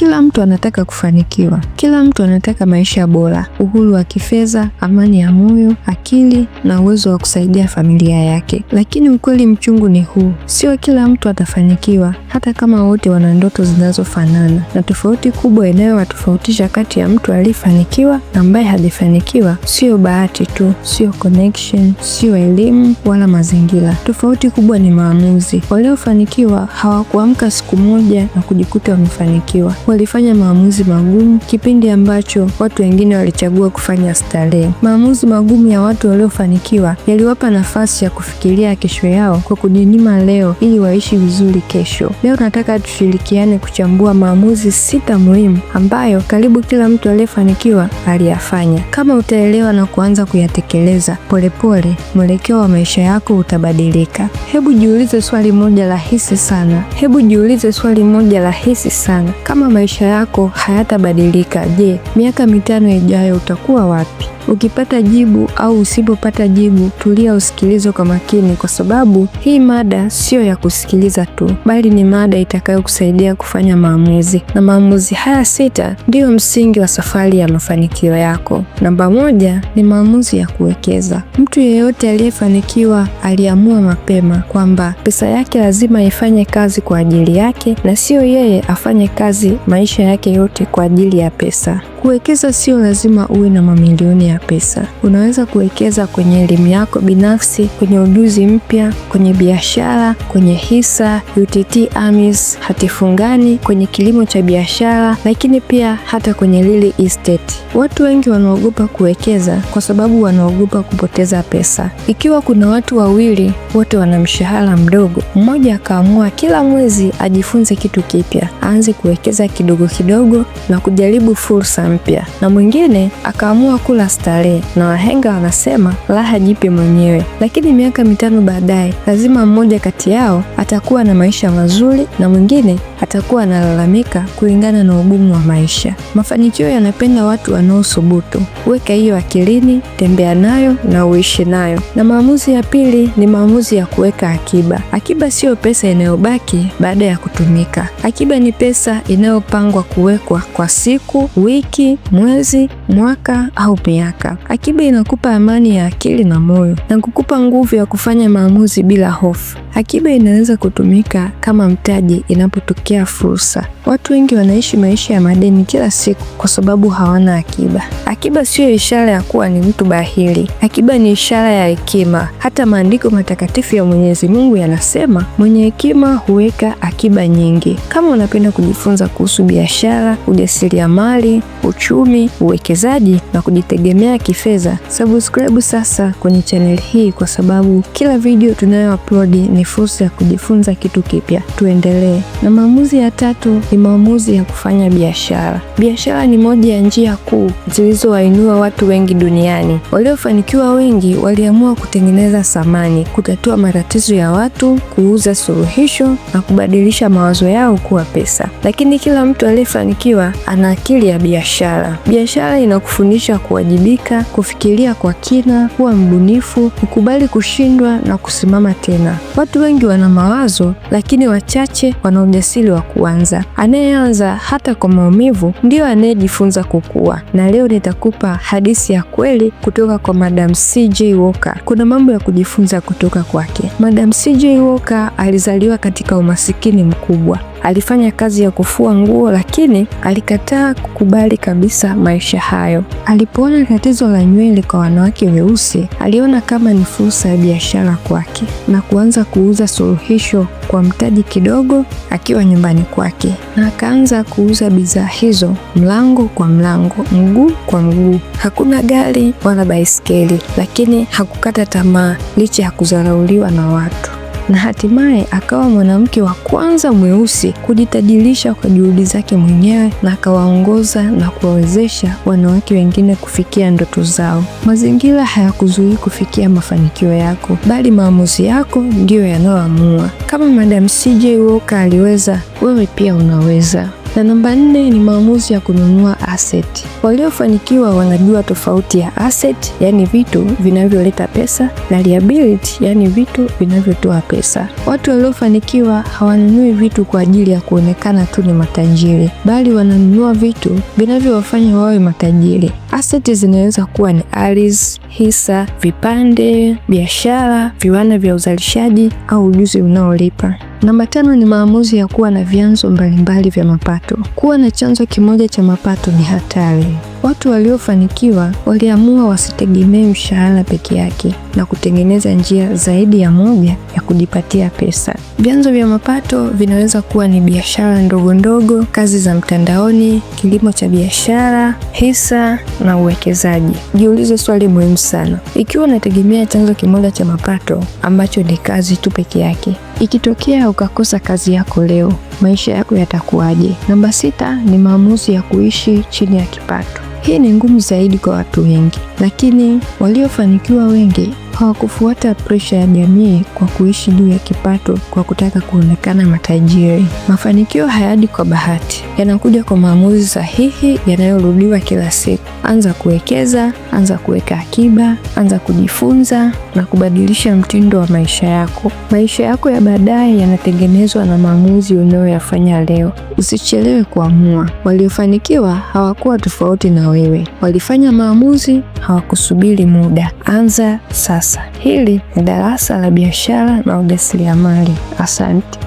Kila mtu anataka kufanikiwa, kila mtu anataka maisha bora, uhuru wa kifedha, amani ya moyo, akili na uwezo wa kusaidia familia yake. Lakini ukweli mchungu ni huu, sio kila mtu atafanikiwa, hata kama wote wana ndoto zinazofanana. Na tofauti kubwa inayowatofautisha kati ya mtu aliyefanikiwa na ambaye hajafanikiwa sio bahati tu, sio connection, sio elimu wala mazingira. Tofauti kubwa ni maamuzi. Waliofanikiwa hawakuamka siku moja na kujikuta wamefanikiwa. Walifanya maamuzi magumu kipindi ambacho watu wengine walichagua kufanya starehe. Maamuzi magumu ya watu waliofanikiwa yaliwapa nafasi ya kufikiria kesho yao kwa kujinyima leo ili waishi vizuri kesho. Leo nataka tushirikiane kuchambua maamuzi 6 muhimu ambayo karibu kila mtu aliyefanikiwa aliyafanya. Kama utaelewa na kuanza kuyatekeleza, polepole mwelekeo wa maisha yako utabadilika. Hebu jiulize swali moja rahisi sana. Kama maisha yako hayatabadilika, je, miaka 5 ijayo utakuwa wapi? Ukipata jibu au usipopata jibu, tulia usikilize kwa makini, kwa sababu hii mada sio ya kusikiliza tu, bali ni mada itakayokusaidia kufanya maamuzi. Na maamuzi haya 6 ndiyo msingi wa safari ya mafanikio yako. Namba 1 ni maamuzi ya kuwekeza. Mtu yeyote aliyefanikiwa aliamua mapema kwamba pesa yake lazima ifanye kazi kwa ajili yake na sio yeye afanye kazi maisha yake yote kwa ajili ya pesa. Kuwekeza sio lazima uwe na mamilioni ya pesa. Unaweza kuwekeza kwenye elimu yako binafsi, kwenye ujuzi mpya, kwenye biashara, kwenye hisa, UTT AMIS, hati fungani, kwenye kilimo cha biashara, lakini pia hata kwenye real estate. Watu wengi wanaogopa kuwekeza kwa sababu wanaogopa kupoteza pesa. Ikiwa kuna watu wawili wote wana mshahara mdogo, mmoja akaamua kila mwezi ajifunze kitu kipya, aanze kuwekeza kidogo kidogo na kujaribu fursa mpya, na mwingine akaamua kula starehe, na wahenga wanasema raha jipe mwenyewe. Lakini miaka 5 baadaye, lazima mmoja kati yao atakuwa na maisha mazuri na mwingine atakuwa analalamika kulingana na ugumu wa maisha. Mafanikio yanapenda watu wanaosubutu. Weka hiyo akilini, tembea nayo na uishi nayo. Na maamuzi ya pili ni maamuzi ya kuweka akiba. Akiba sio pesa inayobaki baada ya kutumika. Akiba ni pesa inayopangwa kuwekwa kwa siku, wiki, mwezi, mwaka au miaka. Akiba inakupa amani ya akili na moyo na kukupa nguvu ya kufanya maamuzi bila hofu. Akiba inaweza kutumika kama mtaji inapotokea fursa. Watu wengi wanaishi maisha ya madeni kila siku kwa sababu hawana akiba. Akiba sio ishara ya kuwa ni mtu bahili. Akiba ni ishara ya hekima. Hata maandiko matakatifu ya Mwenyezi Mungu yanasema mwenye hekima huweka akiba nyingi. Kama unapenda kujifunza kuhusu biashara, ujasiriamali, uchumi, uwekezaji na kujitegemea kifedha, subscribe sasa kwenye channel hii, kwa sababu kila video tunayo-upload ni fursa ya kujifunza kitu kipya. Tuendelee. Na maamuzi ya 3 ni maamuzi ya kufanya biashara. Biashara ni moja ya njia kuu zilizowainua watu wengi duniani. Waliofanikiwa wengi waliamua kutengeneza thamani, kutatua matatizo ya watu, kuuza suluhisho na kubadilisha mawazo yao kuwa pesa. Lakini kila mtu aliyefanikiwa ana akili ya biashara. Biashara inakufundisha kuwajibika, kufikiria kwa kina, kuwa mbunifu, kukubali kushindwa na kusimama tena. Watu wengi wana mawazo, lakini wachache wana ujasiri wa kuanza. Anayeanza hata kwa maumivu ndio anayejifunza kukua. Na leo nitakupa hadithi ya kweli kutoka kwa Madam C.J. Walker. Kuna mambo ya kujifunza kutoka kwake. Madam C.J. Walker alizaliwa katika umasikini mkubwa. Alifanya kazi ya kufua nguo, lakini alikataa kukubali kabisa maisha hayo. Alipoona tatizo la nywele kwa wanawake weusi, aliona kama ni fursa ya biashara kwake na kuanza kuuza suluhisho kwa mtaji kidogo akiwa nyumbani kwake, na akaanza kuuza bidhaa hizo mlango kwa mlango, mguu kwa mguu. Hakuna gari wala baiskeli, lakini hakukata tamaa licha ya kudharauliwa na watu. Na hatimaye akawa mwanamke wa kwanza mweusi kujitajirisha kwa juhudi zake mwenyewe, na akawaongoza na kuwawezesha wanawake wengine kufikia ndoto zao. Mazingira hayakuzuii kufikia mafanikio yako, bali maamuzi yako ndiyo yanayoamua. Kama Madam C.J. Walker aliweza, wewe pia unaweza. Na namba 4 ni maamuzi ya kununua asset. Waliofanikiwa wanajua tofauti ya asset, yani vitu vinavyoleta pesa, na liability, yani vitu vinavyotoa pesa. Watu waliofanikiwa hawanunui vitu kwa ajili ya kuonekana tu ni matajiri, bali wananunua vitu vinavyowafanya wawe matajiri. Asset zinaweza kuwa ni ardhi, hisa, vipande, biashara, viwanda vya uzalishaji au ujuzi unaolipa. Namba 5 ni maamuzi ya kuwa na vyanzo mbalimbali vya mapato. Kuwa na chanzo kimoja cha mapato ni hatari. Watu waliofanikiwa waliamua wasitegemee mshahara peke yake na kutengeneza njia zaidi ya moja ya kujipatia pesa. Vyanzo vya mapato vinaweza kuwa ni biashara ndogo ndogo, kazi za mtandaoni, kilimo cha biashara, hisa na uwekezaji. Jiulize swali muhimu sana. Ikiwa unategemea chanzo kimoja cha mapato ambacho ni kazi tu peke yake, ikitokea ukakosa kazi yako leo, maisha yako yatakuwaje? Namba 6 ni maamuzi ya kuishi chini ya kipato. Hii ni ngumu zaidi kwa watu wengi, lakini waliofanikiwa wengi hawakufuata presha ya jamii kwa kuishi juu ya kipato kwa kutaka kuonekana matajiri. Mafanikio hayaji kwa bahati, yanakuja kwa maamuzi sahihi yanayorudiwa kila siku. Anza kuwekeza, anza kuweka akiba, anza kujifunza na kubadilisha mtindo wa maisha yako. Maisha yako ya baadaye yanatengenezwa na maamuzi unayoyafanya leo. Usichelewe kuamua. Waliofanikiwa hawakuwa tofauti na wewe. Walifanya maamuzi, hawakusubiri muda. Anza sasa. Hili ni darasa la biashara na ujasiriamali. Asante.